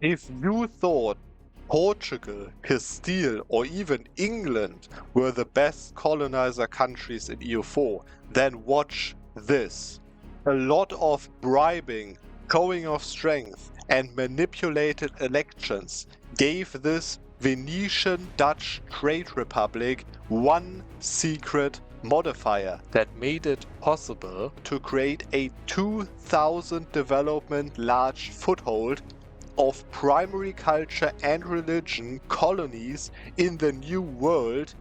If you thought Portugal, Castile, or even England were the best colonizer countries in EU4, then watch this. A lot of bribing, showing of strength, and manipulated elections gave this Venetian Dutch trade republic one secret modifier that made it possible to create a 2000 development large foothold of primary culture and religion colonies in the New World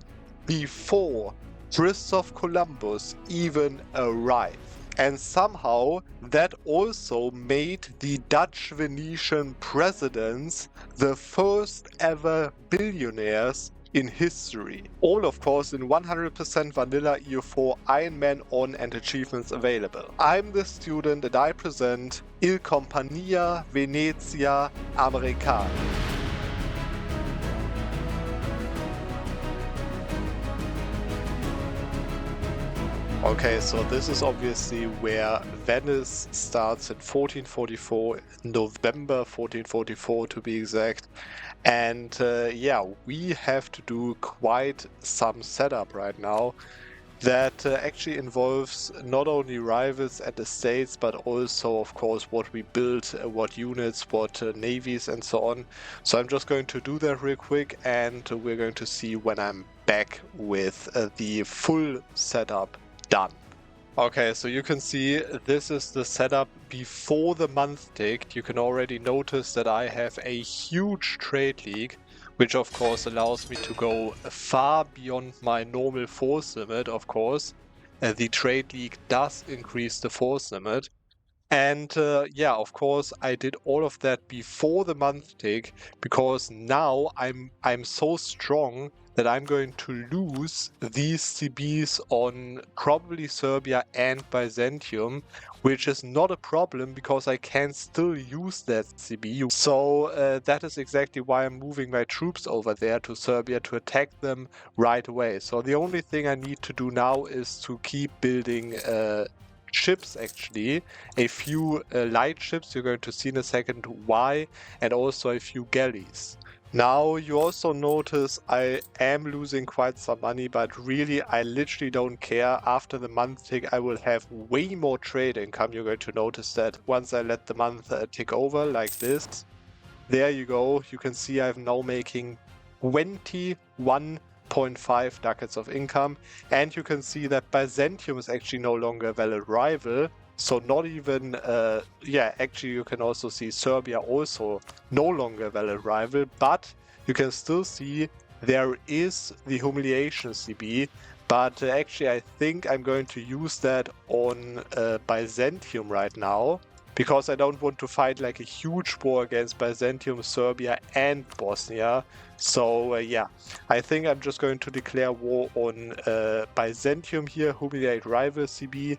before Christoph Columbus even arrived. And somehow that also made the Dutch Venetian presidents the first ever billionaires in history. All of course in 100% vanilla EU4 Iron Man on and achievements available. I'm the student and I present Il Compagnia Venezia Americana. Okay, so this is obviously where Venice starts in 1444, November 1444 to be exact. And yeah, we have to do quite some setup right now that actually involves not only rivals and estates, but also, of course, what we build, what units, what navies, and so on. So I'm just going to do that real quick, and we're going to see when I'm back with the full setup done. Okay, so you can see this is the setup before the month tick. You can already notice that I have a huge trade league, which of course allows me to go far beyond my normal force limit, of course. The trade league does increase the force limit. And yeah, of course, I did all of that before the month tick because now I'm so strong that I'm going to lose these CBs on probably Serbia and Byzantium, which is not a problem because I can still use that CB. So that is exactly why I'm moving my troops over there to Serbia to attack them right away. So the only thing I need to do now is to keep building ships, actually, a few light ships, you're going to see in a second why, and also a few galleys. Now you also notice I am losing quite some money, but really I literally don't care. After the month tick I will have way more trade income. You're going to notice that once I let the month tick over like this. There you go, you can see I'm now making 21.5 ducats of income, and you can see that Byzantium is actually no longer a valid rival. So not even, yeah, actually you can also see Serbia also no longer a valid rival, but you can still see there is the humiliation CB, but actually I think I'm going to use that on Byzantium right now, because I don't want to fight like a huge war against Byzantium, Serbia and Bosnia. So yeah, I think I'm just going to declare war on Byzantium here, humiliate rival CB.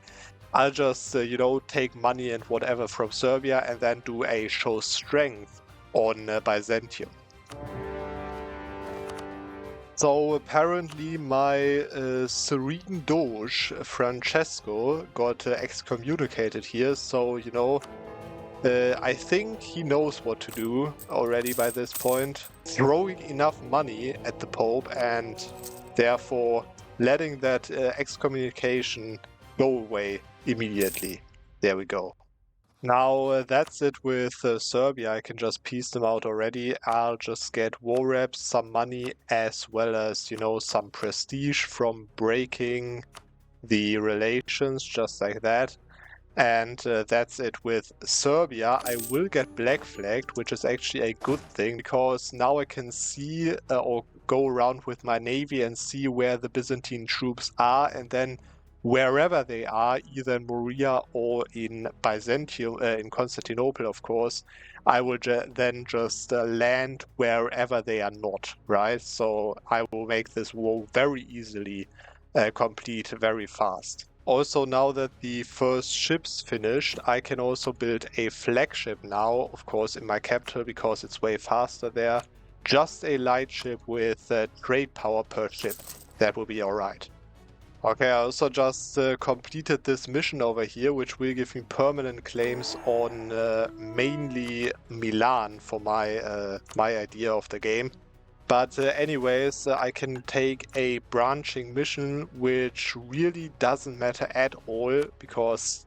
I'll just, you know, take money and whatever from Serbia and then do a show strength on Byzantium. So apparently my Serene Doge, Francesco, got excommunicated here. So, you know, I think he knows what to do already by this point. Throwing enough money at the Pope and therefore letting that excommunication go away immediately. There we go. Now that's it with Serbia. I can just piece them out already. I'll just get war reps, some money, as well as, you know, some prestige from breaking the relations, just like that. And that's it with Serbia. I will get black flagged, which is actually a good thing, because now I can see or go around with my navy and see where the Byzantine troops are, and then wherever they are, either in Morea or in Byzantium, in Constantinople, of course, I will then just land wherever they are not, right? So I will make this war very easily complete very fast. Also, now that the first ship's finished, I can also build a flagship now, of course, in my capital, because it's way faster there. Just a light ship with trade power per ship. That will be alright. Okay, I also just completed this mission over here, which will give me permanent claims on mainly Milan for my idea of the game. But anyways, I can take a branching mission, which really doesn't matter at all, because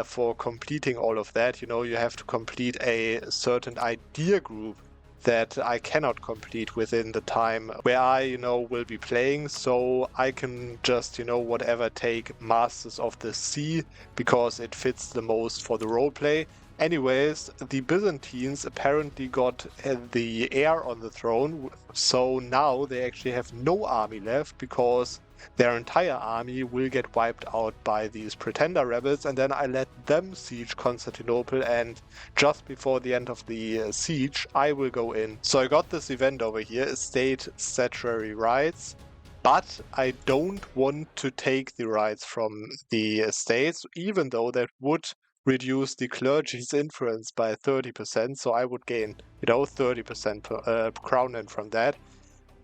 for completing all of that, you have to complete a certain idea group that I cannot complete within the time where I, will be playing. So I can just, whatever, take Masters of the Sea because it fits the most for the roleplay. Anyways, the Byzantines apparently got the heir on the throne, so now they actually have no army left because their entire army will get wiped out by these pretender rebels, and then I let them siege Constantinople, and just before the end of the siege, I will go in. So I got this event over here, estate statutory rights, but I don't want to take the rights from the estates, even though that would reduce the clergy's influence by 30%, so I would gain, 30% crown in from that.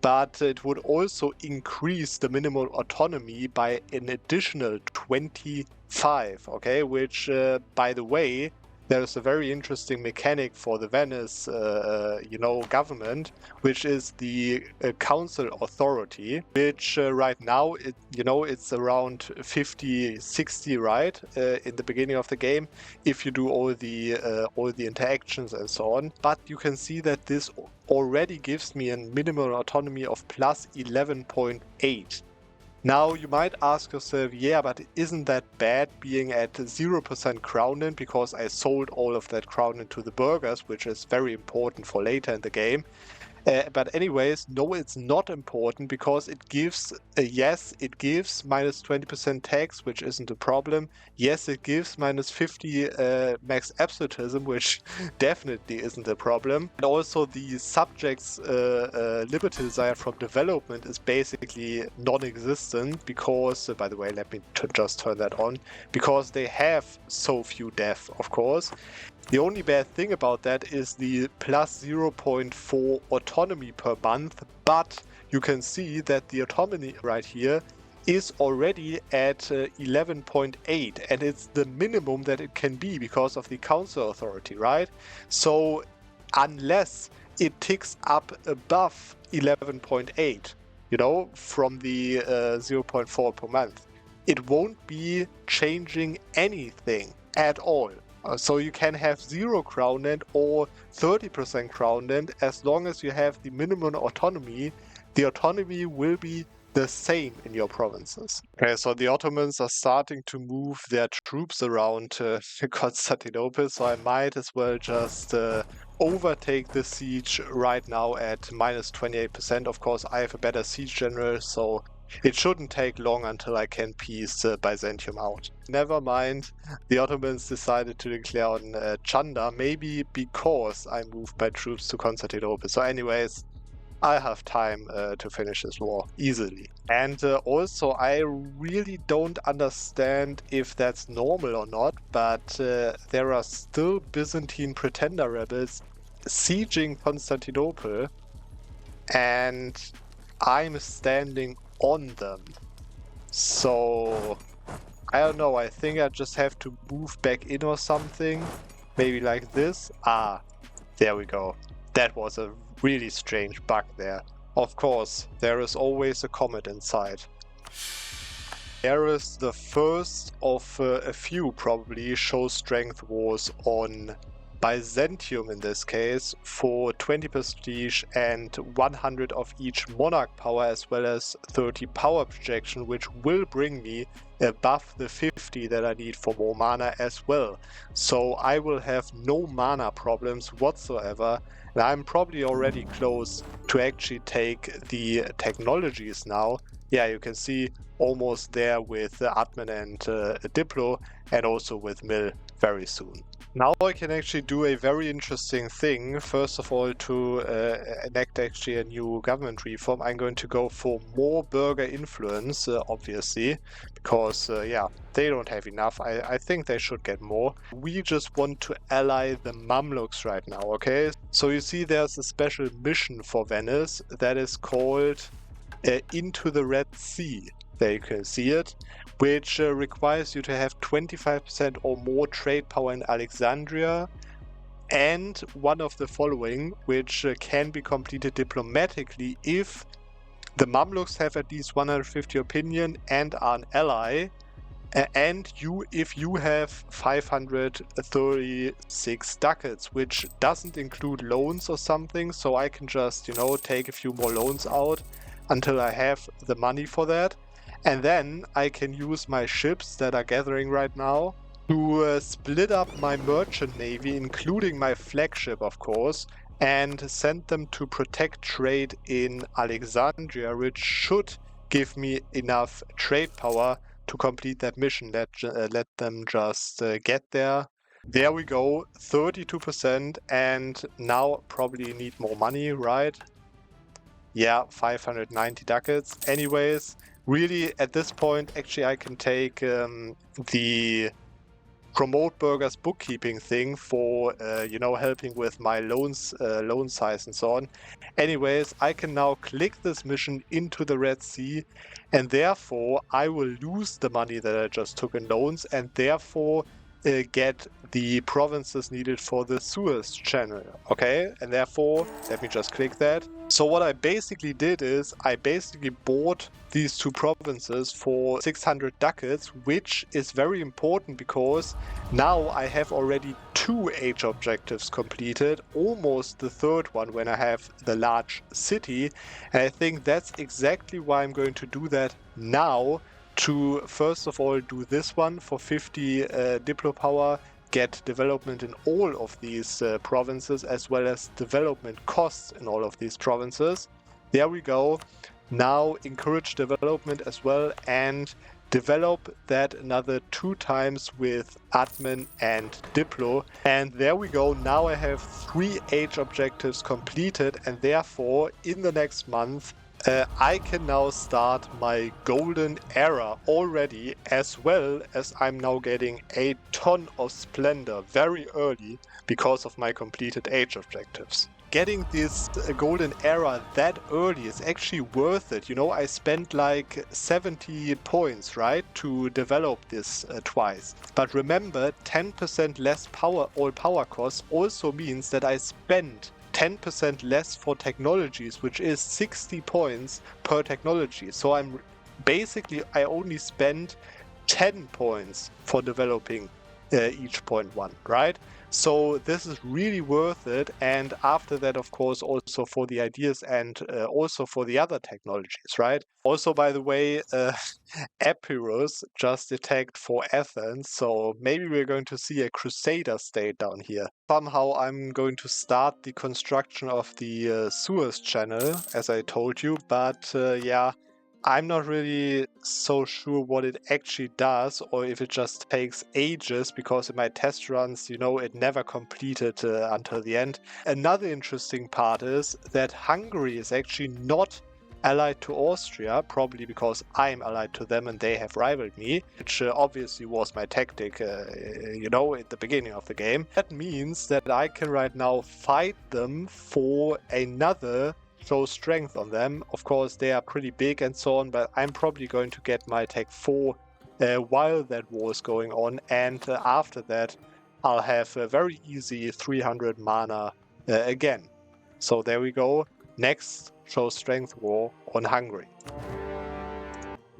But it would also increase the minimal autonomy by an additional 25, okay? Which, by the way, there's a very interesting mechanic for the Venice, government, which is the council authority, which right now, it's around 50, 60, right, in the beginning of the game, if you do all the interactions and so on. But you can see that this already gives me a minimal autonomy of plus 11.8. Now, you might ask yourself, yeah, but isn't that bad being at 0% crown in, because I sold all of that crown into the burghers, which is very important for later in the game. But anyways, no, it's not important because it gives, yes, it gives minus 20% tax, which isn't a problem. Yes, it gives minus 50 max absolutism, which definitely isn't a problem. And also the subject's liberty desire from development is basically non-existent because, by the way, let me just turn that on, because they have so few death, of course. The only bad thing about that is the plus 0.4 autonomy per month, but you can see that the autonomy right here is already at 11.8, and it's the minimum that it can be because of the council authority, right? So unless it ticks up above 11.8, from the 0.4 per month, it won't be changing anything at all. So you can have 0 crown land or 30% crown land as long as you have the minimum autonomy. The autonomy will be the same in your provinces. Okay, so the Ottomans are starting to move their troops around Constantinople, so I might as well just overtake the siege right now at minus 28%. Of course, I have a better siege general, so it shouldn't take long until I can piece Byzantium out. Never mind, the Ottomans decided to declare on Chanda, maybe because I moved my troops to Constantinople. So anyways, I have time to finish this war easily. And also, I really don't understand if that's normal or not, but there are still Byzantine pretender rebels sieging Constantinople, and I'm standing on them. So I don't know, I think I just have to move back in or something. Maybe like this. Ah, there we go. That was a really strange bug there. Of course, there is always a comet inside. There is the first of a few probably show strength wars on Byzantium in this case for 20 prestige and 100 of each monarch power as well as 30 power projection, which will bring me above the 50 that I need for more mana as well. So I will have no mana problems whatsoever, and I'm probably already close to actually take the technologies now. Yeah, you can see almost there with Atman and Diplo, and also with Mill very soon. Now I can actually do a very interesting thing. First of all, to enact actually a new government reform, I'm going to go for more burgher influence, obviously, because, yeah, they don't have enough. I think they should get more. We just want to ally the Mamluks right now, okay? So you see there's a special mission for Venice that is called Into the Red Sea. There you can see it, which requires you to have 25% or more trade power in Alexandria, and one of the following, which can be completed diplomatically if the Mamluks have at least 150 opinion and are an ally, and if you have 536 ducats, which doesn't include loans or something, so I can just, take a few more loans out until I have the money for that. And then I can use my ships that are gathering right now to split up my merchant navy, including my flagship, of course, and send them to protect trade in Alexandria, which should give me enough trade power to complete that mission. Let them just get there. There we go, 32%, and now probably need more money, right? Yeah, 590 ducats. Anyways, really at this point, actually I can take the Promote Burger's bookkeeping thing for, helping with my loans, loan size and so on. Anyways, I can now click this mission into the Red Sea, and therefore I will lose the money that I just took in loans, and therefore get the provinces needed for the Suez Channel. Okay, and therefore, let me just click that. So what I basically did is I basically bought these two provinces for 600 ducats, which is very important because now I have already 2 age objectives completed, almost the third one when I have the large city. And I think that's exactly why I'm going to do that now, to first of all do this one for 50 Diplo power, get development in all of these provinces, as well as development costs in all of these provinces. There we go. Now encourage development as well, and develop that another 2 times with admin and Diplo. And there we go. Now I have 3 age objectives completed, and therefore in the next month I can now start my golden era already, as well as I'm now getting a ton of splendor very early because of my completed age objectives. Getting this golden era that early is actually worth it. I spent like 70 points, right, to develop this twice. But remember, 10% less power costs also means that I spent 10% less for technologies, which is 60 points per technology. So I only spend 10 points for developing each point one, right? So this is really worth it. And after that, of course, also for the ideas and also for the other technologies, right? Also, by the way, Epirus just attacked for Athens, so maybe we're going to see a Crusader state down here. Somehow I'm going to start the construction of the Suez Channel, as I told you, but yeah, I'm not really so sure what it actually does, or if it just takes ages, because in my test runs, it never completed until the end. Another interesting part is that Hungary is actually not allied to Austria, probably because I'm allied to them and they have rivaled me, which obviously was my tactic, at the beginning of the game. That means that I can right now fight them for another show strength on them. Of course, they are pretty big and so on, but I'm probably going to get my tech 4 while that war is going on, and after that I'll have a very easy 300 mana again. So there we go. Next show strength war on Hungary.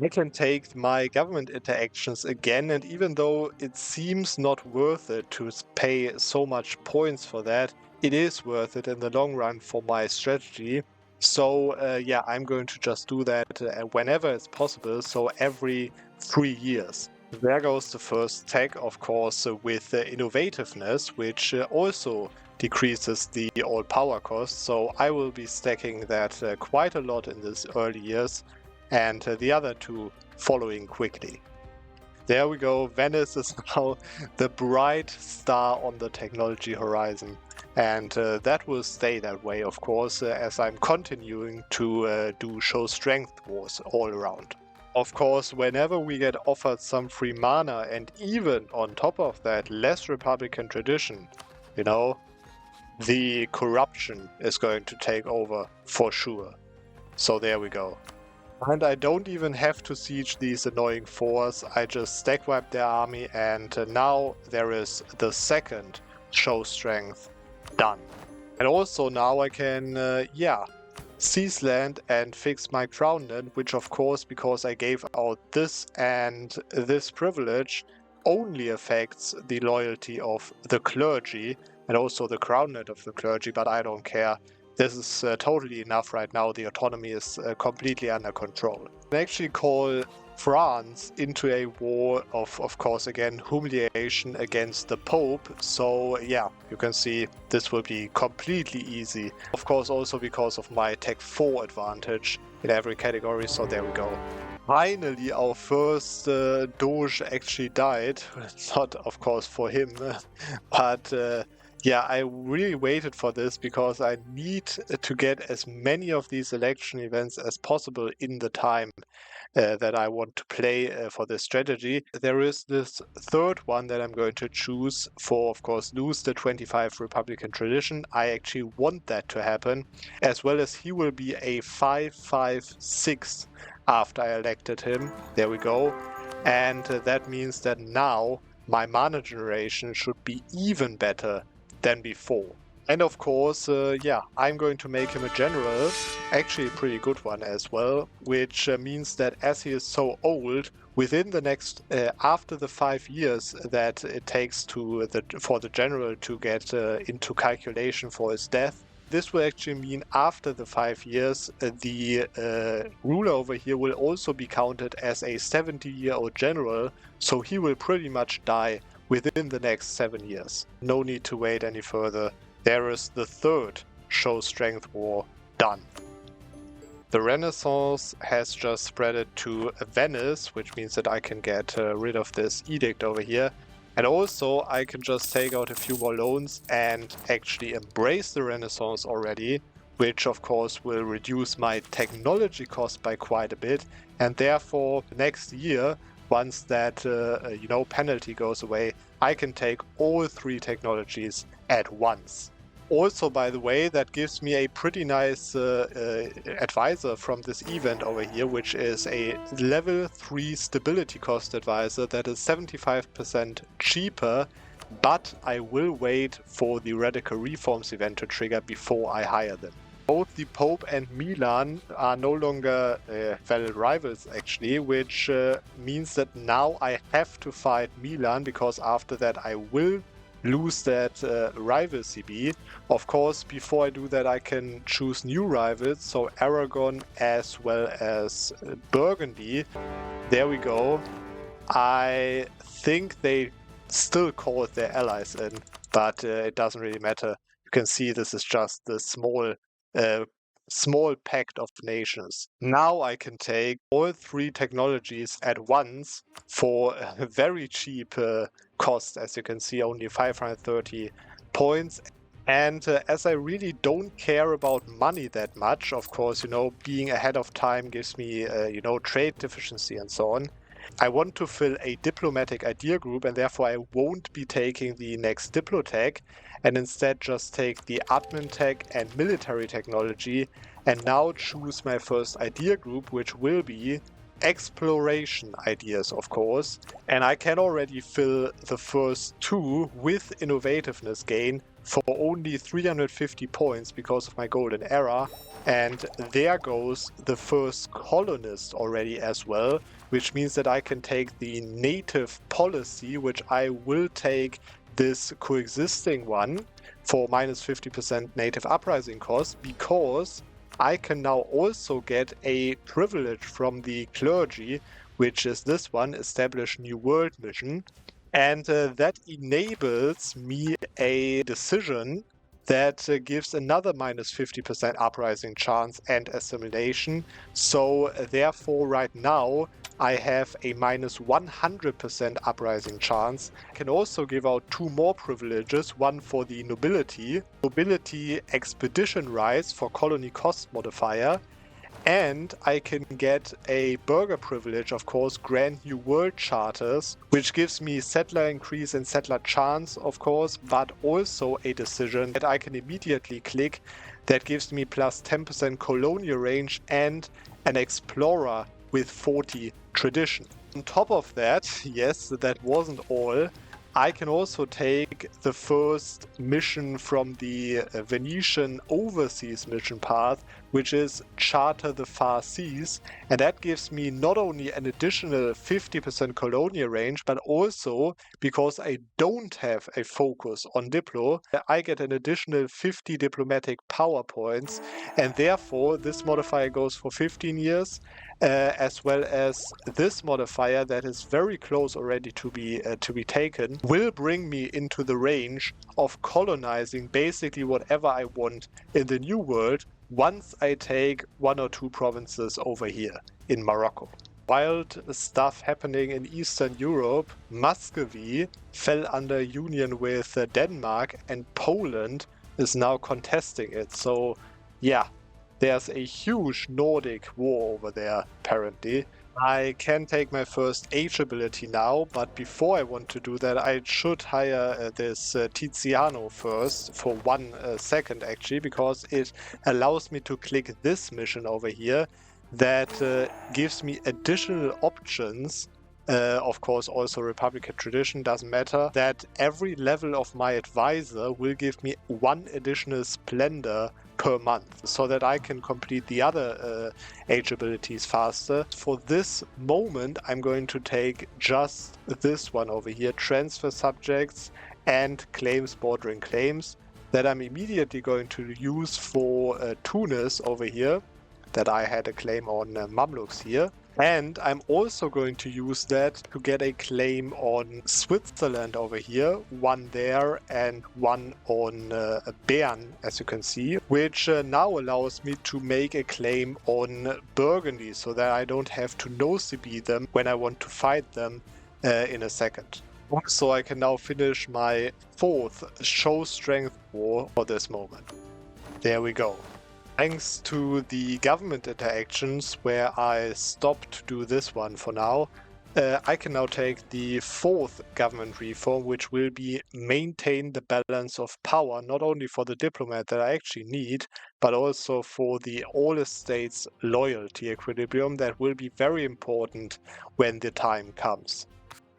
I can take my government interactions again, and even though it seems not worth it to pay so much points for that, it is worth it in the long run for my strategy. So yeah, I'm going to just do that whenever it's possible, so every 3 years. There goes the first tech, of course, with innovativeness, which also decreases the all power cost, so I will be stacking that quite a lot in these early years, and the other 2 following quickly. There we go. Venice is now the bright star on the technology horizon, and that will stay that way, of course, as I'm continuing to do show strength wars all around. Of course, whenever we get offered some free mana, and even on top of that, less Republican tradition, the corruption is going to take over for sure. So there we go. And I don't even have to siege these annoying fours. I just stack wipe their army, and now there is the second show strength done. And also now I can, seize land and fix my crown land, which of course, because I gave out this and this privilege, only affects the loyalty of the clergy and also the crown land of the clergy, but I don't care. This is totally enough right now. The autonomy is completely under control. I actually call France into a war of course, again, humiliation against the Pope. So yeah, you can see this will be completely easy. Of course, also because of my Tech 4 advantage in every category. So there we go. Finally, our first Doge actually died. Not, of course, for him, but yeah, I really waited for this because I need to get as many of these election events as possible in the time that I want to play for this strategy. There is this third one that I'm going to choose for, of course, lose the 25 Republican tradition. I actually want that to happen, as well as he will be a 5-5-6 after I elected him. There we go. And that means that now my mana generation should be even better than before. And of course, I'm going to make him a general, actually a pretty good one as well, which means that as he is so old, within the next, after the 5 years that it takes for the general to get into calculation for his death, this will actually mean after the 5 years, the ruler over here will also be counted as a 70-year-old general, so he will pretty much die within the next 7 years. No need to wait any further. There is the third show strength war done. The Renaissance has just spread it to Venice, which means that I can get rid of this edict over here. And also I can just take out a few more loans and actually embrace the Renaissance already, which of course will reduce my technology cost by quite a bit. And therefore next year, once that penalty goes away, I can take all 3 technologies at once. Also, by the way, that gives me a pretty nice advisor from this event over here, which is a level 3 stability cost advisor that is 75% cheaper, but I will wait for the Radical Reforms event to trigger before I hire them. Both the Pope and Milan are no longer valid rivals, actually, which means that now I have to fight Milan, because after that I will lose that rival CB. Of course, before I do that, I can choose new rivals, so Aragon as well as Burgundy. There we go. I think they still call it their allies in, but it doesn't really matter. You can see this is just the small pact of nations. Now I can take all 3 technologies at once for a very cheap cost. As you can see, only 530 points. And as I really don't care about money that much, of course, being ahead of time gives me, trade efficiency and so on. I want to fill a diplomatic idea group, and therefore I won't be taking the next Diplotech, and instead just take the admin tech and military technology, and now choose my first idea group, which will be exploration ideas, of course. And I can already fill the first 2 with innovativeness gain for only 350 points because of my golden era. And there goes the first colonist already as well, which means that I can take the native policy, which I will take this coexisting one for minus 50% native uprising cost, because I can now also get a privilege from the clergy, which is this one, Establish New World Mission. And that enables me a decision that gives another minus 50% uprising chance and assimilation. So therefore right now I have a minus 100% uprising chance. I can also give out 2 more privileges, one for the nobility expedition rise for colony cost modifier, and I can get a burger privilege, of course, grant new world charters, which gives me settler increase and settler chance, of course, but also a decision that I can immediately click that gives me plus 10% colonial range and an explorer with 40 tradition. On top of that, yes, that wasn't all. I can also take the first mission from the Venetian overseas mission path, which is Charter the Far Seas, and that gives me not only an additional 50% colonial range, but also, because I don't have a focus on Diplo, I get an additional 50 diplomatic power points, and therefore this modifier goes for 15 years, as well as this modifier that is very close already to be taken, will bring me into the range of colonizing basically whatever I want in the New World once I take 1 or 2 provinces over here in Morocco. Wild stuff happening in Eastern Europe. Muscovy fell under union with Denmark, and Poland is now contesting it. So yeah, there's a huge Nordic war over there, apparently. I can take my first Age ability now, but before I want to do that, I should hire this Tiziano first for 1 second, actually, because it allows me to click this mission over here that gives me additional options. Of course, also Republican tradition, doesn't matter, that every level of my advisor will give me 1 additional splendor per month, so that I can complete the other age abilities faster. For this moment, I'm going to take just this one over here, transfer subjects and claims bordering claims, that I'm immediately going to use for Tunis over here, that I had a claim on Mamluks here. And I'm also going to use that to get a claim on Switzerland over here, 1 there and 1 on Bern, as you can see, which now allows me to make a claim on Burgundy, so that I don't have to no-CB them when I want to fight them in a second. So I can now finish my 4th show strength war for this moment. There we go. Thanks to the government interactions, where I stopped to do this one for now, I can now take the 4th government reform, which will be maintain the balance of power, not only for the diplomat that I actually need, but also for the all estates loyalty equilibrium that will be very important when the time comes.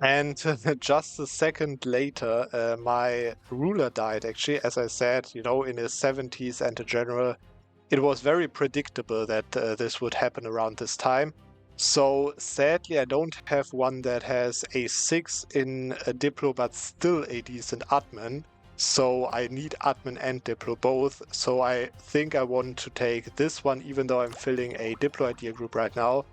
And just a second later, my ruler died, actually, as I said, you know, in his 70s and a general. It was very predictable that this would happen around this time. So sadly, I don't have one that has a 6 in a Diplo, but still a decent admin. So I need admin and Diplo both. So I think I want to take this one, even though I'm filling a Diplo idea group right now,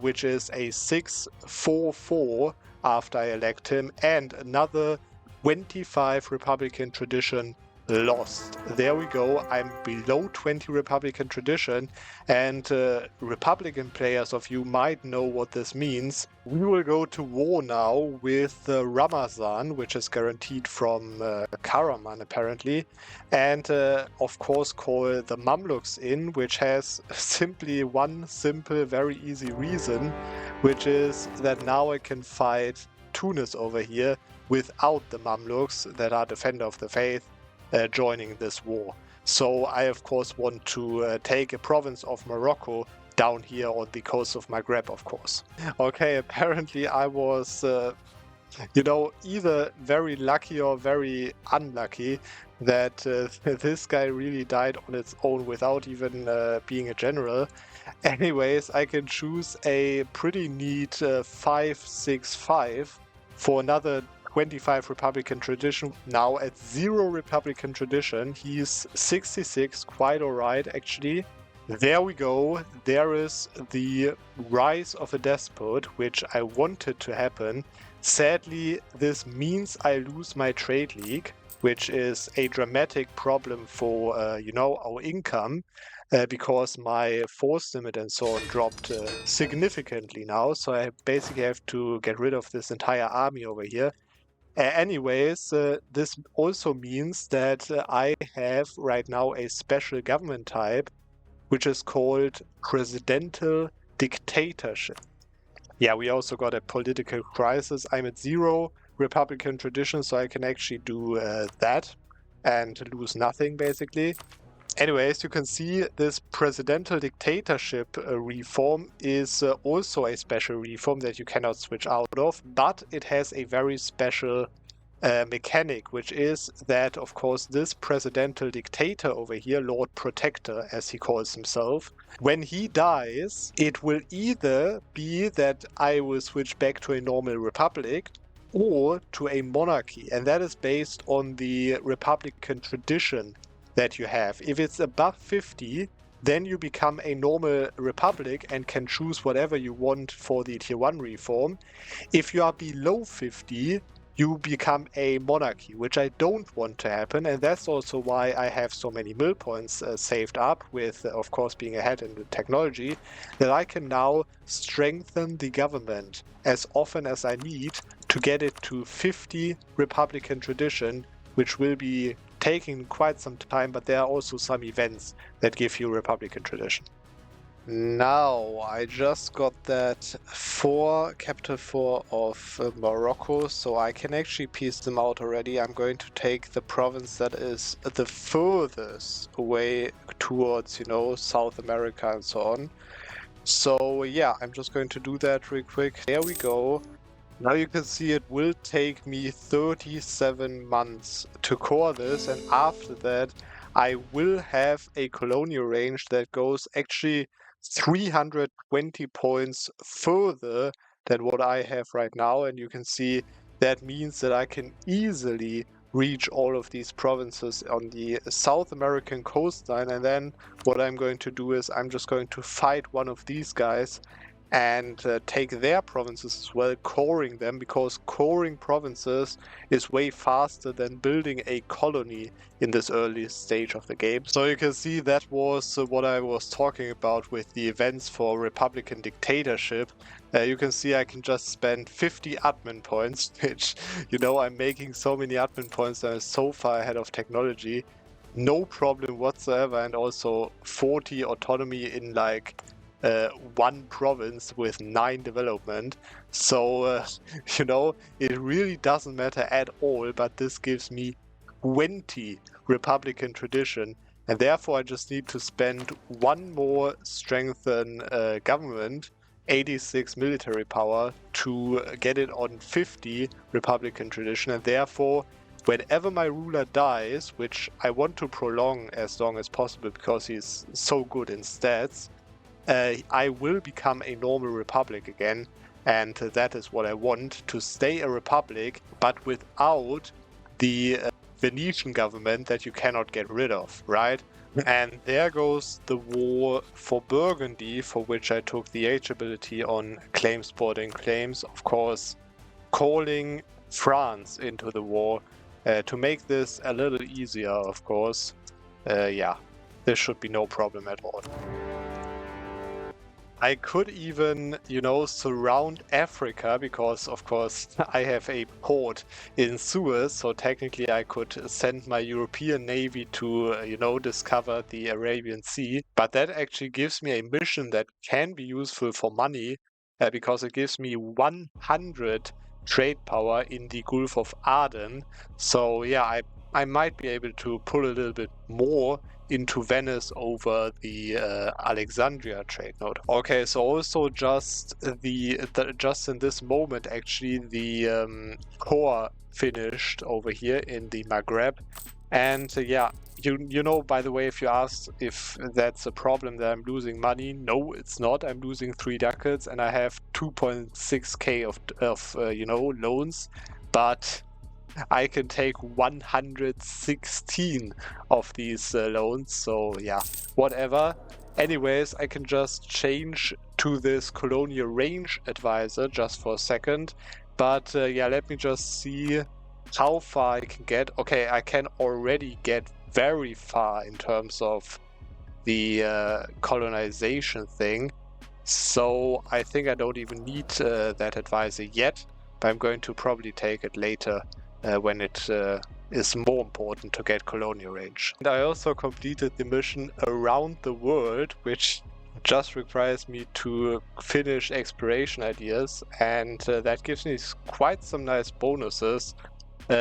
which is a 6-4-4 after I elect him, and another 25 Republican tradition lost. There we go. I'm below 20 Republican tradition, and Republican players of you might know what this means. We will go to war now with Ramazan, which is guaranteed from Karaman apparently, and of course call the Mamluks in, which has simply one simple, very easy reason, which is that now I can fight Tunis over here without the Mamluks that are defender of the faith joining this war. So I of course want to take a province of Morocco down here on the coast of Maghreb, of course. Okay, apparently I was either very lucky or very unlucky that this guy really died on its own without even being a general. Anyways, I can choose a pretty neat 5-6-5 for another 25 Republican tradition. Now at 0 Republican tradition, he's 66, quite alright actually. There we go. There is the rise of a despot, which I wanted to happen. Sadly, this means I lose my trade league, which is a dramatic problem for our income, because my force limit and so on dropped significantly now. So I basically have to get rid of this entire army over here. Anyways, this also means that I have right now a special government type, which is called presidential dictatorship. Yeah, we also got a political crisis. I'm at 0 Republican tradition, so I can actually do that and lose nothing, basically. Anyways, you can see this presidential dictatorship reform is also a special reform that you cannot switch out of, but it has a very special mechanic, which is that, of course, this presidential dictator over here, Lord Protector, as he calls himself, when he dies, it will either be that I will switch back to a normal republic or to a monarchy, and that is based on the republican tradition that you have. If it's above 50, then you become a normal republic and can choose whatever you want for the tier 1 reform. If you are below 50, you become a monarchy, which I don't want to happen, and that's also why I have so many mill points saved up with, of course, being ahead in the technology, that I can now strengthen the government as often as I need to get it to 50 Republican tradition, which will be taking quite some time, but there are also some events that give you Republican tradition. Now, I just got that capital 4 of Morocco, so I can actually piece them out already. I'm going to take the province that is the furthest away towards, South America and so on. So yeah, I'm just going to do that real quick. There we go. Now you can see it will take me 37 months to core this, and after that I will have a colonial range that goes actually 320 points further than what I have right now, and you can see that means that I can easily reach all of these provinces on the South American coastline. And then what I'm going to do is I'm just going to fight one of these guys and take their provinces as well, coring them, because coring provinces is way faster than building a colony in this early stage of the game. So you can see that was what I was talking about with the events for Republican dictatorship. You can see I can just spend 50 admin points, which, I'm making so many admin points that I'm so far ahead of technology. No problem whatsoever, and also 40 autonomy in one province with 9 development. So, it really doesn't matter at all, but this gives me 20 Republican tradition, and therefore I just need to spend one more strengthen government, 86 military power, to get it on 50 Republican tradition, and therefore whenever my ruler dies, which I want to prolong as long as possible because he's so good in stats, I will become a normal republic again, and that is what I want, to stay a republic, but without the Venetian government that you cannot get rid of, right? And there goes the war for Burgundy, for which I took the H ability on claim sporting claims, of course, calling France into the war to make this a little easier, of course. Yeah, this should be no problem at all. I could even, surround Africa, because, of course, I have a port in Suez, so technically I could send my European Navy to, discover the Arabian Sea. But that actually gives me a mission that can be useful for money, because it gives me 100 trade power in the Gulf of Aden. So, yeah, I might be able to pull a little bit more into Venice over the Alexandria trade node. Okay, so also just just in this moment, actually, the core finished over here in the Maghreb, and yeah, by the way, if you asked if that's a problem that I'm losing money, no, it's not. I'm losing 3 ducats, and I have 2.6k of loans, but I can take 116 of these loans, so yeah, whatever. Anyways, I can just change to this colonial range advisor just for a second, but yeah, let me just see how far I can get. Okay, I can already get very far in terms of the colonization thing, so I think I don't even need that advisor yet, but I'm going to probably take it later. When it is more important to get colonial range. And I also completed the mission around the world, which just requires me to finish exploration ideas, and that gives me quite some nice bonuses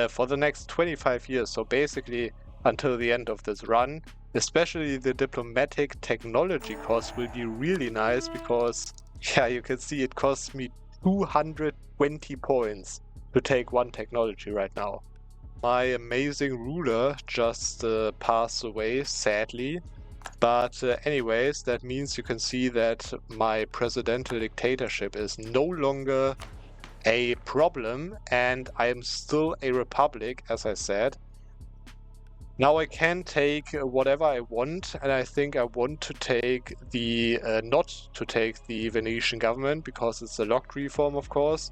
for the next 25 years. So basically until the end of this run, Especially the diplomatic technology cost will be really nice because, yeah, you can see it costs me 220 points to take one technology right now. My amazing ruler just passed away, sadly. But anyways, that means you can see that my presidential dictatorship is no longer a problem, and I am still a republic, as I said. Now I can take whatever I want, and I think I want to take the not to take the Venetian government because it's a locked reform, of course.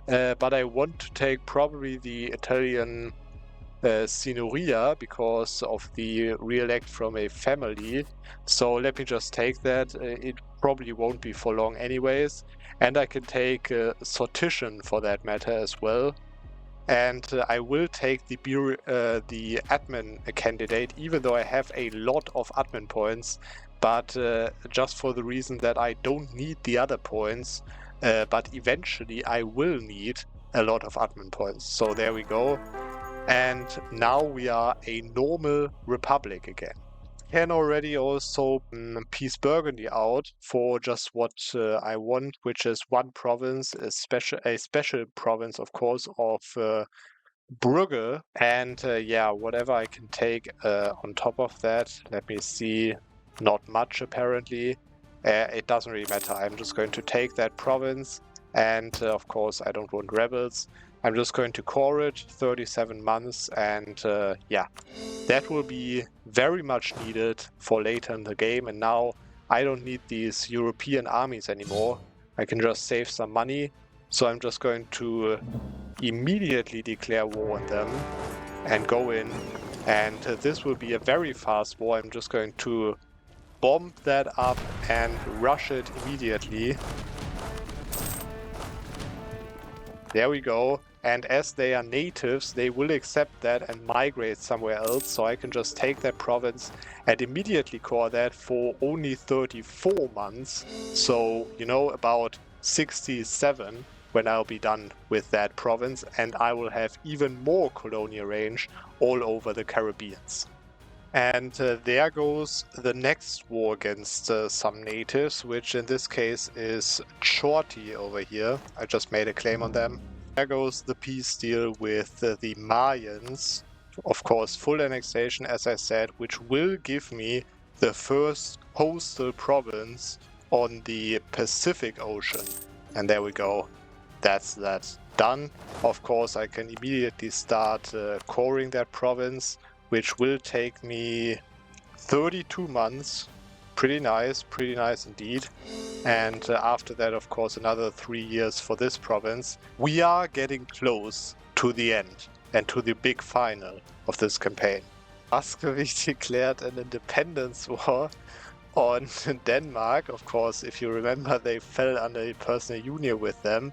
But I want to take probably the Italian Signoria because of the re-elect from a family. So let me just take that. It probably won't be for long anyways. And I can take Sortition for that matter as well. And I will take the admin candidate, even though I have a lot of admin points, but just for the reason that I don't need the other points, but eventually I will need a lot of admin points. So there we go. And now we are a normal republic again. Can already also piece Burgundy out for just what I want, which is one province, a special province, of course, of Brugge. And yeah, whatever I can take on top of that. Let me see. Not much, apparently. It doesn't really matter. I'm just going to take that province. And of course, I don't want rebels. I'm just going to core it 37 months. And yeah, that will be very much needed for later in the game. And now I don't need these European armies anymore. I can just save some money. So I'm just going to immediately declare war on them and go in. And this will be a very fast war. I'm just going to bomb that up and rush it immediately. There we go. And as they are natives, they will accept that and migrate somewhere else. So I can just take that province and immediately core that for only 34 months. So, you know, about 67 when I'll be done with that province. And I will have even more colonial range all over the Caribbeans. And there goes the next war against some natives, which in this case is Chorti over here. I just made a claim on them. There goes the peace deal with the Mayans. Of course, full annexation, as I said, which will give me the first coastal province on the Pacific Ocean. And there we go. That's that done. Of course, I can immediately start coring that province, which will take me 32 months. Pretty nice indeed. And after that, of course, another 3 years for this province. We are getting close to the end and to the big final of this campaign. Muscovy declared an independence war on Denmark. Of course, if you remember, they fell under a personal union with them,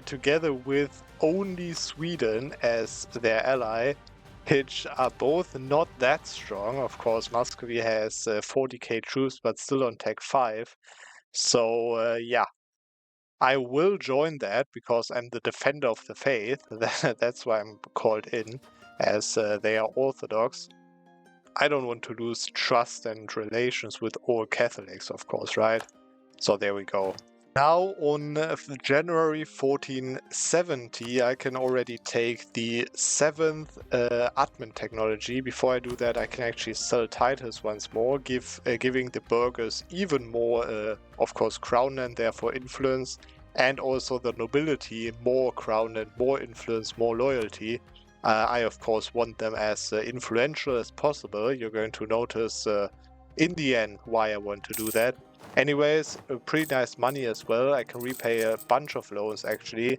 together with only Sweden as their ally, which are both not that strong. Of course, Muscovy has 40k troops, but still on Tech 5. So, yeah, I will join that because I'm the defender of the faith. That's why I'm called in, as they are Orthodox. I don't want to lose trust and relations with all Catholics, of course, right? So there we go. Now on January 1470, I can already take the 7th admin technology. Before I do that, I can actually sell titles once more, giving the burghers even more, of course, crown and therefore influence, and also the nobility more crown and more influence, more loyalty. I, of course, want them as influential as possible. You're going to notice in the end why I want to do that. Anyways, pretty nice money as well. I can repay a bunch of loans actually.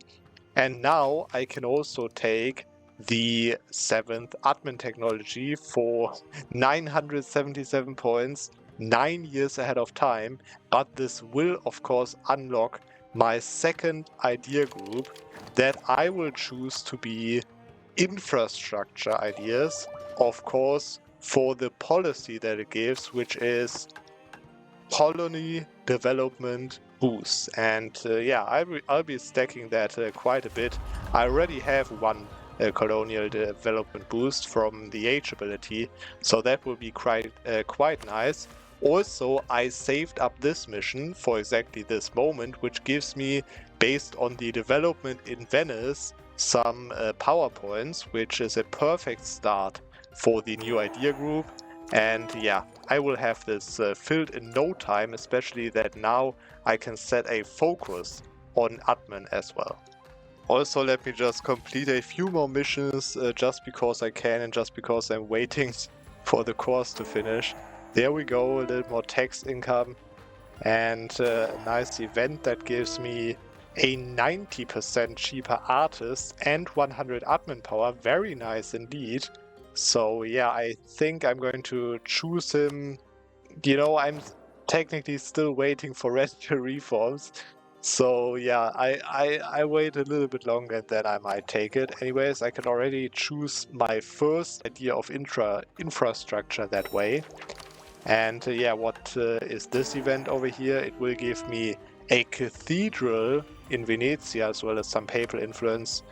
And now I can also take the 7th admin technology for 977 points, 9 years ahead of time. But this will of course unlock my second idea group that I will choose to be infrastructure ideas, of course, for the policy that it gives, which is colony development boost. And yeah, I'll be stacking that quite a bit. I already have one colonial development boost from the age ability, so that will be quite nice. Also, I saved up this mission for exactly this moment, which gives me, based on the development in Venice, some PowerPoints, which is a perfect start for the new idea group. And yeah, I will have this filled in no time, especially that now I can set a focus on admin as well. Also, let me just complete a few more missions just because I can and just because I'm waiting for the course to finish. There we go, a little more text income and a nice event that gives me a 90% cheaper artist and 100 admin power. Very nice indeed. So yeah, I think I'm going to choose him. You know, I'm technically still waiting for radical reforms. So yeah, I wait a little bit longer and then I might take it. Anyways, I can already choose my first idea of infrastructure that way. And yeah, what is this event over here? It will give me a cathedral in Venezia as well as some papal influence.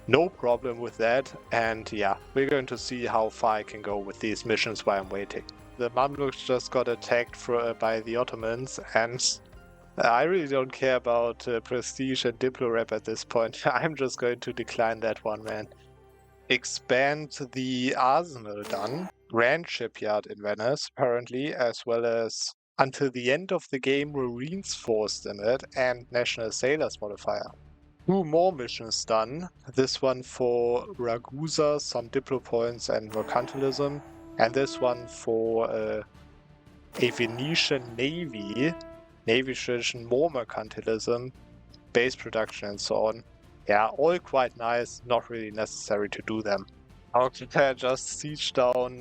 No problem with that. And yeah, we're going to see how far I can go with these missions while I'm waiting. The Mamluks just got attacked by the Ottomans, and I really don't care about prestige and Diplorep at this point. I'm just going to decline that one, man. Expand the arsenal done. Grand shipyard in Venice, apparently, as well as until the end of the game, Marines forced in it, and National Sailors Modifier. 2 more missions done. This one for Ragusa, some Diplo points and mercantilism, and this one for a Venetian navy tradition, more mercantilism, base production, and so on. Yeah, all quite nice, not really necessary to do them. Okay, just siege down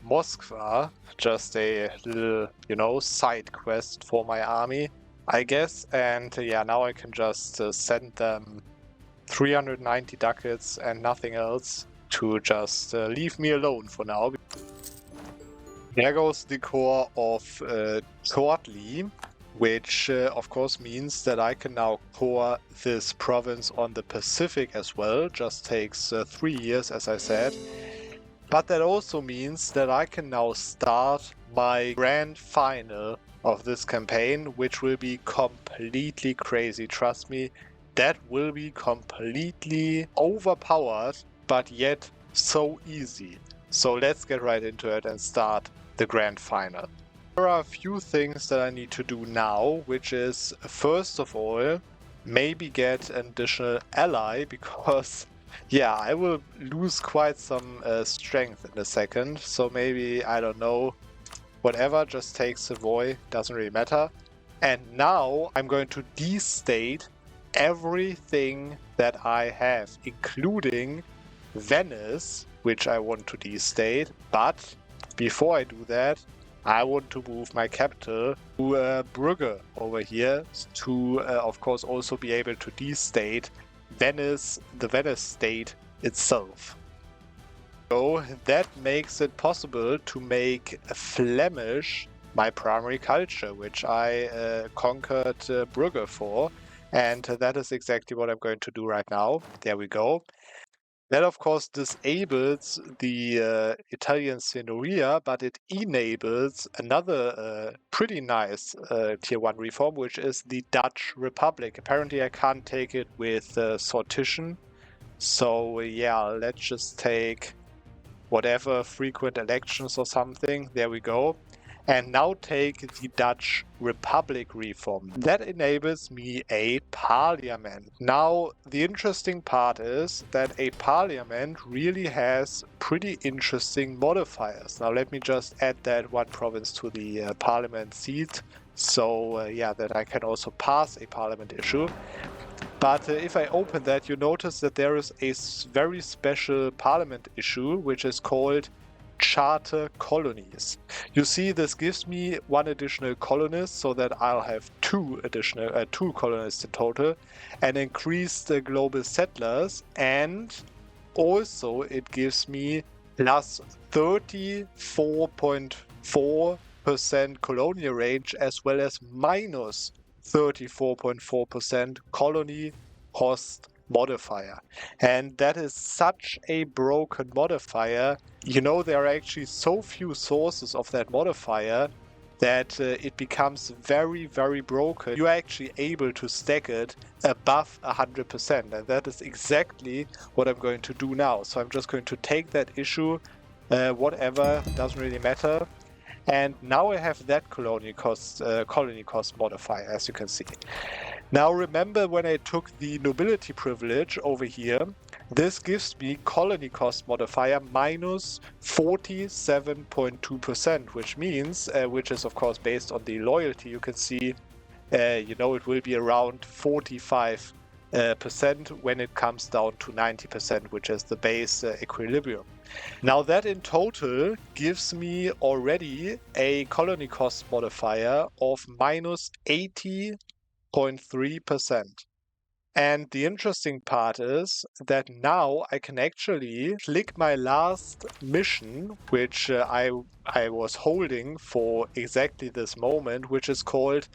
Moskva, just a little, side quest for my army, I guess. And yeah, now I can just send them 390 ducats and nothing else to just leave me alone for now. There goes the core of Tortli, which of course means that I can now core this province on the Pacific as well. Just takes 3 years, as I said. But that also means that I can now start my grand final of this campaign, which will be completely crazy. Trust me, that will be completely overpowered, but yet so easy. So let's get right into it and start the grand final. There are a few things that I need to do now, which is, first of all, maybe get an additional ally, because yeah, I will lose quite some strength in a second. So maybe, I don't know, whatever, just take Savoy, doesn't really matter. And now I'm going to destate everything that I have, including Venice, which I want to destate. But before I do that, I want to move my capital to Brugge over here to, of course, also be able to destate Venice, the Venice state itself. So that makes it possible to make Flemish my primary culture, which I conquered Brugge for. And that is exactly what I'm going to do right now. There we go. That, of course, disables the Italian Signoria, but it enables another pretty nice Tier 1 reform, which is the Dutch Republic. Apparently, I can't take it with sortition. So, yeah, let's just take whatever frequent elections or something. There we go. And now take the Dutch Republic reform. That enables me a parliament. Now, the interesting part is that a parliament really has pretty interesting modifiers. Now, let me just add that one province to the parliament seat. So, yeah, that I can also pass a parliament issue. But if I open that, you notice that there is a very special parliament issue, which is called charter colonies. You see, this gives me 1 additional colonist, so that I'll have 2 colonists in total, and increase the global settlers, and also it gives me plus 34.4% colonial range, as well as minus 34.4% colony host modifier. And that is such a broken modifier. You know, there are actually so few sources of that modifier that it becomes very, very broken. You are actually able to stack it above 100%. And that is exactly what I'm going to do now. So I'm just going to take that issue, whatever, doesn't really matter. And now I have that colony cost modifier, as you can see. Now remember when I took the nobility privilege over here, this gives me colony cost modifier minus 47.2%, which means, which is of course based on the loyalty, you can see, you know, it will be around 45% when it comes down to 90%, which is the base equilibrium. Now that in total gives me already a colony cost modifier of minus 80.3%. And the interesting part is that now I can actually click my last mission, which I was holding for exactly this moment, which is called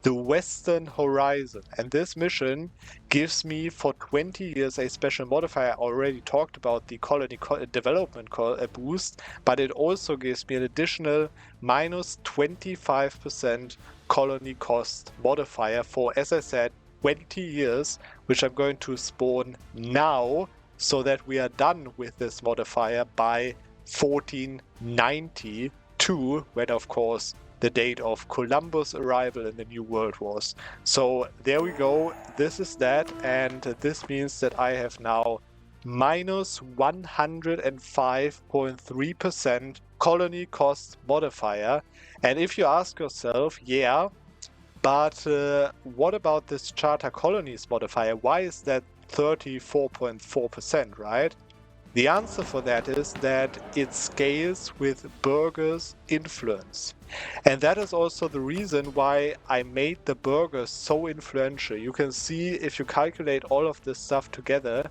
the Western Horizon. And this mission gives me for 20 years a special modifier. I already talked about the colony development boost, but it also gives me an additional minus 25% colony cost modifier for, as I said, 20 years, which I'm going to spawn now so that we are done with this modifier by 1492, when of course the date of Columbus' arrival in the New World was. So there we go, this is that, and this means that I have now minus 105.3% colony cost modifier. And if you ask yourself, yeah, but what about this charter colonies modifier? Why is that 34.4%, right? The answer for that is that it scales with burghers' influence. And that is also the reason why I made the burghers so influential. You can see if you calculate all of this stuff together,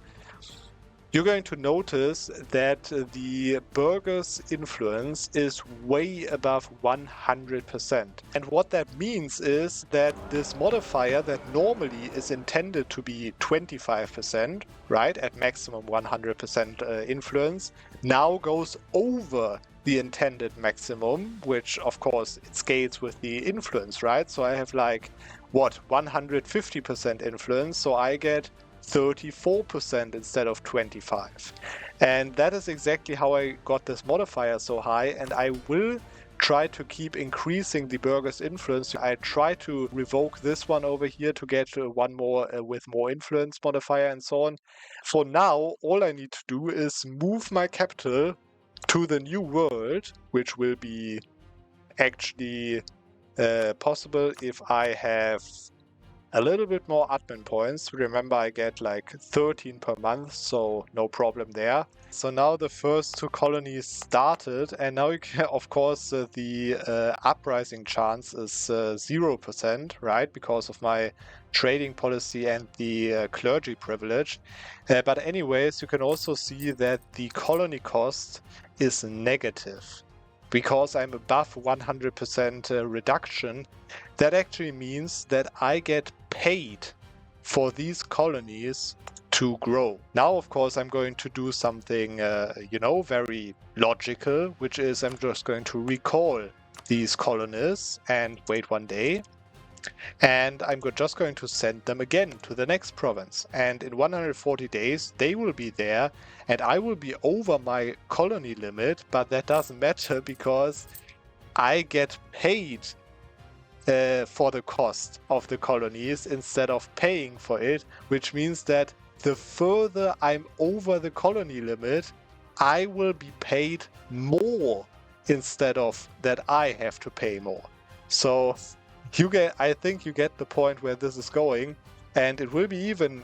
you're going to notice that the burghers' influence is way above 100%. And what that means is that this modifier that normally is intended to be 25%, right, at maximum 100% influence, now goes over the intended maximum, which of course it scales with the influence, right? So I have like, what, 150% influence, so I get 34% instead of 25. And that is exactly how I got this modifier so high, and I will try to keep increasing the burghers' influence. I try to revoke this one over here to get one more with more influence modifier and so on. For now, all I need to do is move my capital to the New World, which will be actually possible if I have a little bit more admin points. Remember, I get like 13 per month, so no problem there. So now the first two colonies started, and now you can, of course, the uprising chance is 0%, right? Because of my trading policy and the clergy privilege. But anyways, you can also see that the colony cost is negative. Because I'm above 100% reduction, that actually means that I get paid for these colonies to grow. Now, of course, I'm going to do something, you know, very logical, which is I'm just going to recall these colonies and wait one day. And I'm just going to send them again to the next province. And in 140 days, they will be there, and I will be over my colony limit, but that doesn't matter because I get paid for the cost of the colonies instead of paying for it, which means that the further I'm over the colony limit, I will be paid more instead of that I have to pay more. So I think you get the point where this is going, and it will be even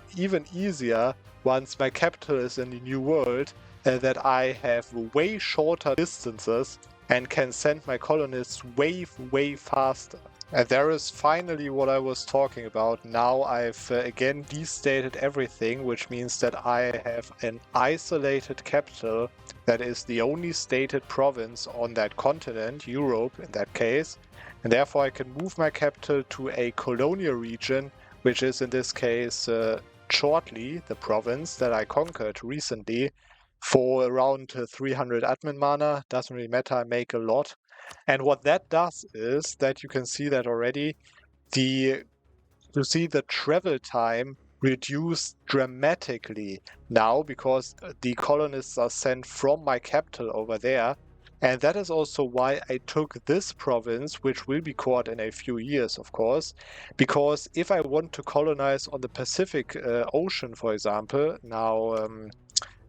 easier once my capital is in the New World, that I have way shorter distances and can send my colonists way faster. And there is finally what I was talking about. Now I've again destated everything, which means that I have an isolated capital that is the only stated province on that continent, Europe in that case. And therefore I can move my capital to a colonial region, which is in this case shortly the province that I conquered recently for around 300 admin mana. Doesn't really matter, I make a lot. And what that does is that you can see that already the travel time reduced dramatically now because the colonists are sent from my capital over there. And that is also why I took this province, which will be caught in a few years, of course, because if I want to colonize on the Pacific Ocean, for example, now,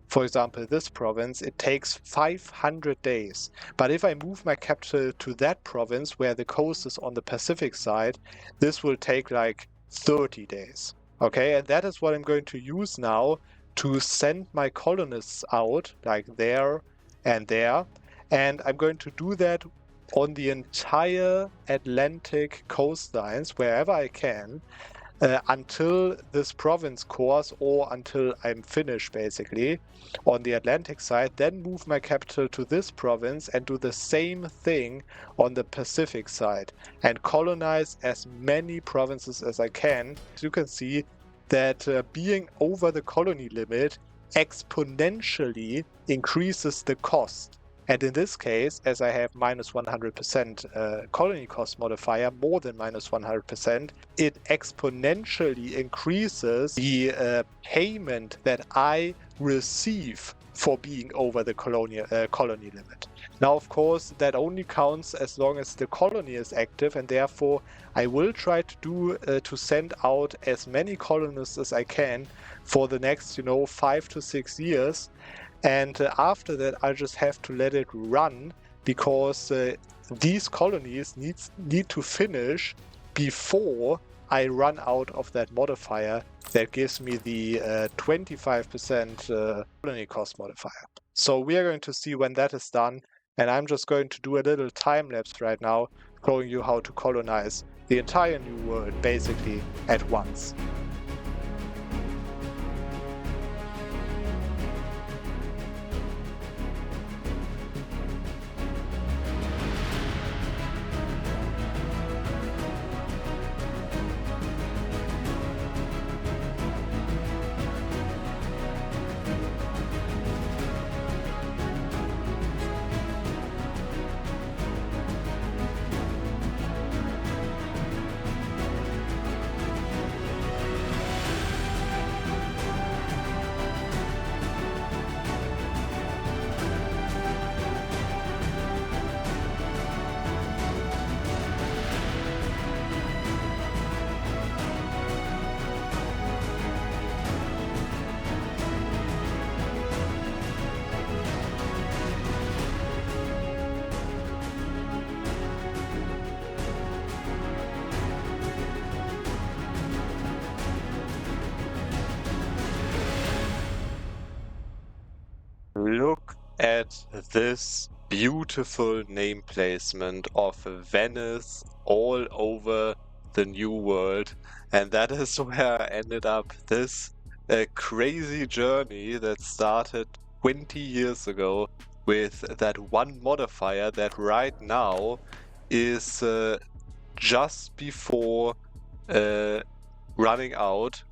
for example, this province, it takes 500 days. But if I move my capital to that province where the coast is on the Pacific side, this will take like 30 days. Okay, and that is what I'm going to use now to send my colonists out, like there and there. And I'm going to do that on the entire Atlantic coastlines, wherever I can, until this province cores or until I'm finished, basically, on the Atlantic side, then move my capital to this province and do the same thing on the Pacific side and colonize as many provinces as I can. As you can see that being over the colony limit exponentially increases the cost. And in this case, as I have minus 100% colony cost modifier, more than minus 100%, it exponentially increases the payment that I receive for being over the colony limit. Now, of course, that only counts as long as the colony is active, and therefore I will try to send out as many colonists as I can for the next, 5 to 6 years. And after that, I just have to let it run because these colonies need to finish before I run out of that modifier that gives me the 25% colony cost modifier. So we are going to see when that is done, and I'm just going to do a little time lapse right now, showing you how to colonize the entire new world basically at once. Look at this beautiful name placement of Venice all over the New World, and that is where I ended up. This crazy journey that started 20 years ago with that one modifier that right now is just before running out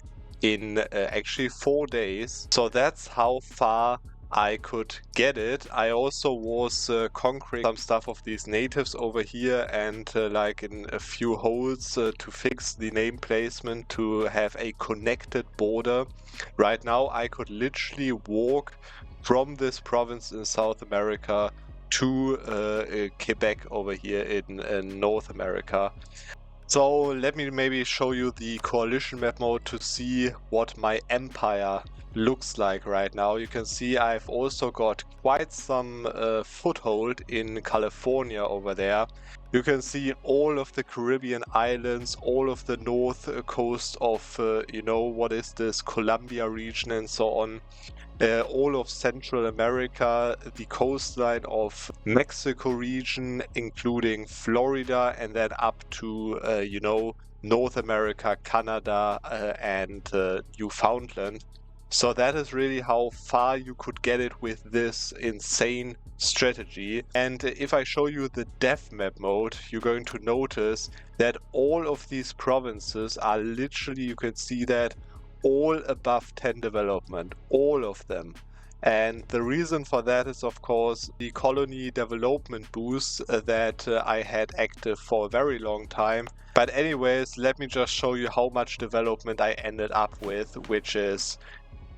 in actually 4 days. So that's how far I could get it. I also was conquering some stuff of these natives over here and like in a few holes to fix the name placement to have a connected border. Right now I could literally walk from this province in South America to Quebec over here in North America. So let me maybe show you the coalition map mode to see what my empire looks like right now. You can see I've also got quite some foothold in California over there. You can see all of the Caribbean islands, all of the north coast of, what is this, Colombia region and so on. All of Central America, the coastline of Mexico region, including Florida, and then up to, North America, Canada, and Newfoundland. So that is really how far you could get it with this insane strategy. And if I show you the dev map mode, you're going to notice that all of these provinces are literally, you can see that, all above 10 development, all of them. And the reason for that is, of course, the colony development boost that I had active for a very long time. But anyways, let me just show you how much development I ended up with, which is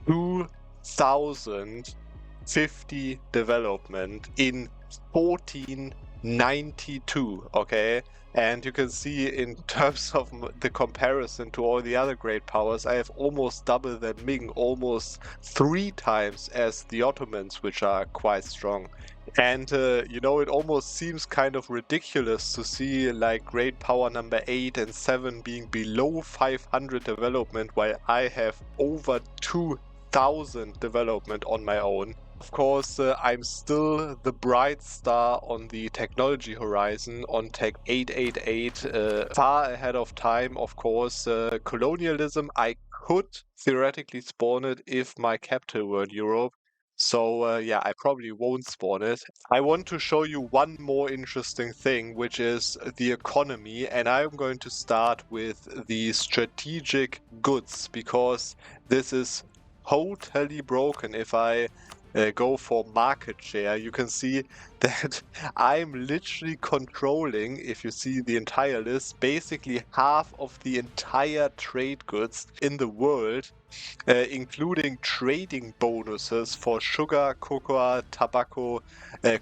2050 development in 1492, okay? And you can see in terms of the comparison to all the other great powers, I have almost double the Ming, almost 3 times as the Ottomans, which are quite strong. And, you know, it almost seems kind of ridiculous to see like great power number 8 and 7 being below 500 development, while I have over 2,000 development on my own. Of course, I'm still the bright star on the technology horizon on Tech 888, far ahead of time, of course. Colonialism, I could theoretically spawn it if my capital were in Europe. So yeah, I probably won't spawn it. I want to show you one more interesting thing, which is the economy, and I'm going to start with the strategic goods, because this is totally broken. If I go for market share, you can see that I'm literally controlling, if you see the entire list, basically half of the entire trade goods in the world, including trading bonuses for sugar, cocoa, tobacco,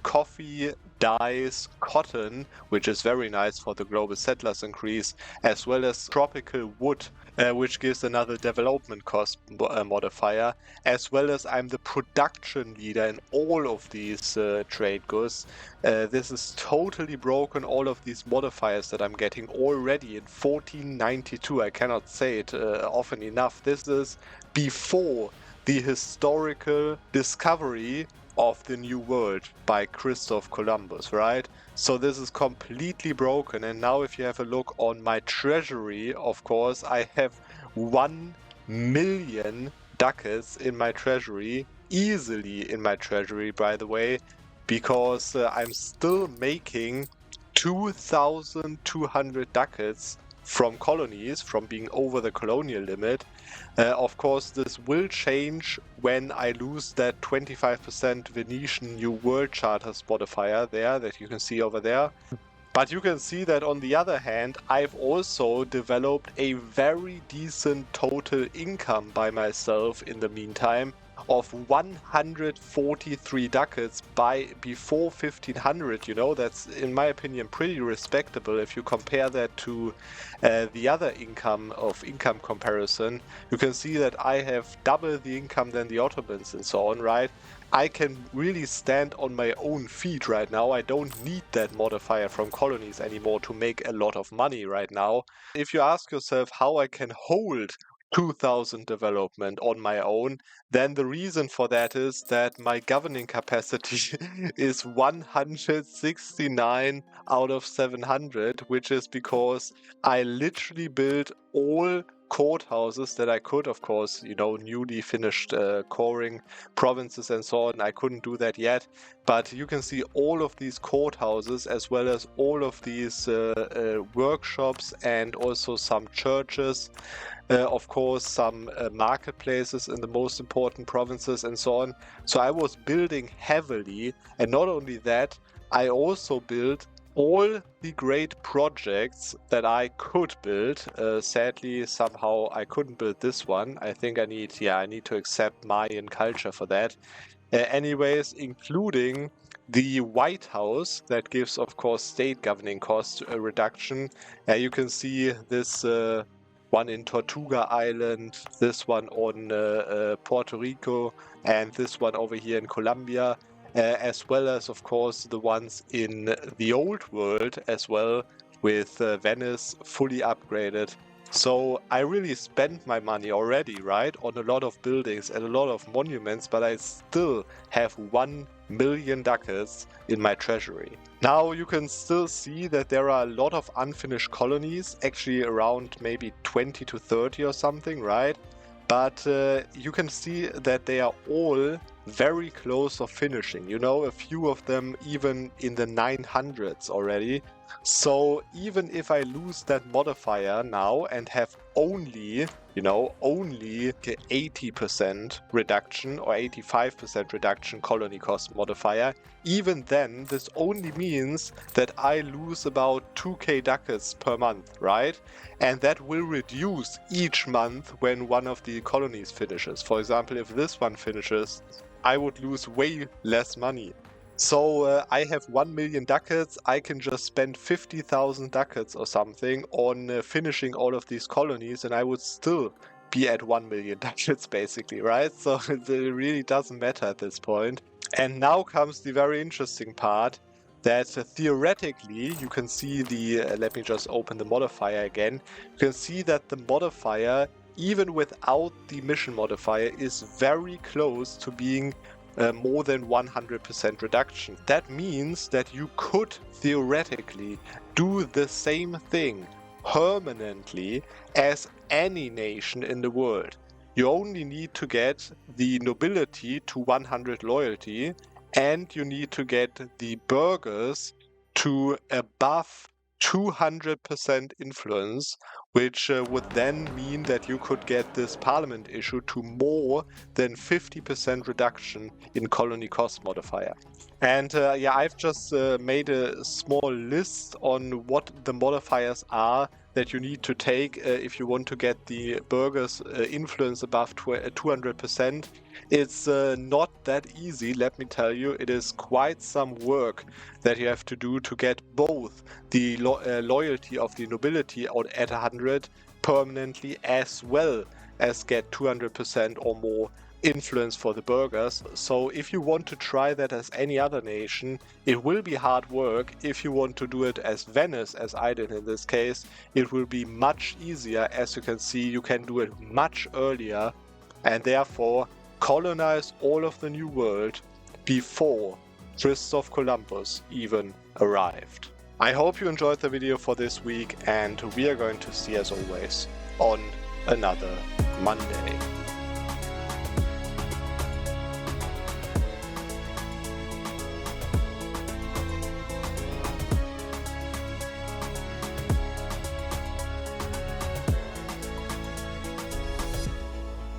coffee, dyes, cotton, which is very nice for the global settlers increase, as well as tropical wood, which gives another development cost modifier, as well as I'm the production leader in all of these trade goods. This is totally broken, all of these modifiers that I'm getting already in 1492. I cannot say it often enough. This is before the historical discovery of the New World by Christoph Columbus, right? So this is completely broken. And now if you have a look on my treasury, of course, I have 1 million ducats in my treasury, easily in my treasury, by the way, because I'm still making 2,200 ducats from colonies, from being over the colonial limit. Of course, this will change when I lose that 25% Venetian New World Charters modifier there that you can see over there. But you can see that on the other hand, I've also developed a very decent total income by myself in the meantime of 143 ducats before 1500. You know, that's in my opinion pretty respectable if you compare that to the other income comparison. You can see that I have double the income than the Ottomans and so on, right? I can really stand on my own feet right now. I don't need that modifier from colonies anymore to make a lot of money right now. If you ask yourself how I can hold 2000 development on my own, then the reason for that is that my governing capacity is 169 out of 700, which is because I literally built all courthouses that I could, of course, you know, newly finished coring provinces and so on. I couldn't do that yet, but you can see all of these courthouses as well as all of these workshops and also some churches. Of course, some marketplaces in the most important provinces and so on. So I was building heavily, and not only that, I also built all the great projects that I could build. Sadly, somehow I couldn't build this one. I think I need to accept Mayan culture for that. Anyways, including the White House, that gives, of course, state governing cost reduction. You can see this one in Tortuga Island, this one on Puerto Rico, and this one over here in Colombia. As well as, of course, the ones in the old world as well, with Venice fully upgraded. So I really spent my money already, right, on a lot of buildings and a lot of monuments, but I still have 1 million ducats in my treasury. Now you can still see that there are a lot of unfinished colonies, actually around maybe 20 to 30 or something, right? But you can see that they are all very close of finishing. You know, a few of them even in the 900s already. So even if I lose that modifier now and have only, only 80% reduction or 85% reduction colony cost modifier, even then, this only means that I lose about 2k ducats per month, right? And that will reduce each month when one of the colonies finishes. For example, if this one finishes, I would lose way less money. So I have 1 million ducats. I can just spend 50,000 ducats or something on finishing all of these colonies, and I would still be at 1 million ducats, basically, right? So it really doesn't matter at this point. And now comes the very interesting part, that theoretically you can see the, let me just open the modifier again. You can see that the modifier, even without the mission modifier, is very close to being more than 100% reduction. That means that you could theoretically do the same thing permanently as any nation in the world. You only need to get the nobility to 100 loyalty, and you need to get the burghers to above 200% influence, which would then mean that you could get this parliament issue to more than 50% reduction in colony cost modifier. And yeah, I've just made a small list on what the modifiers are that you need to take if you want to get the burghers influence above 200%. It's not that easy, let me tell you. It is quite some work that you have to do to get both the loyalty of the nobility at 100 permanently, as well as get 200% or more influence for the burghers. So if you want to try that as any other nation, it will be hard work. If you want to do it as Venice, as I did in this case, it will be much easier. As you can see, you can do it much earlier, and therefore colonize all of the New World before Christoph Columbus even arrived. I hope you enjoyed the video for this week, and we are going to see, as always, on another Monday.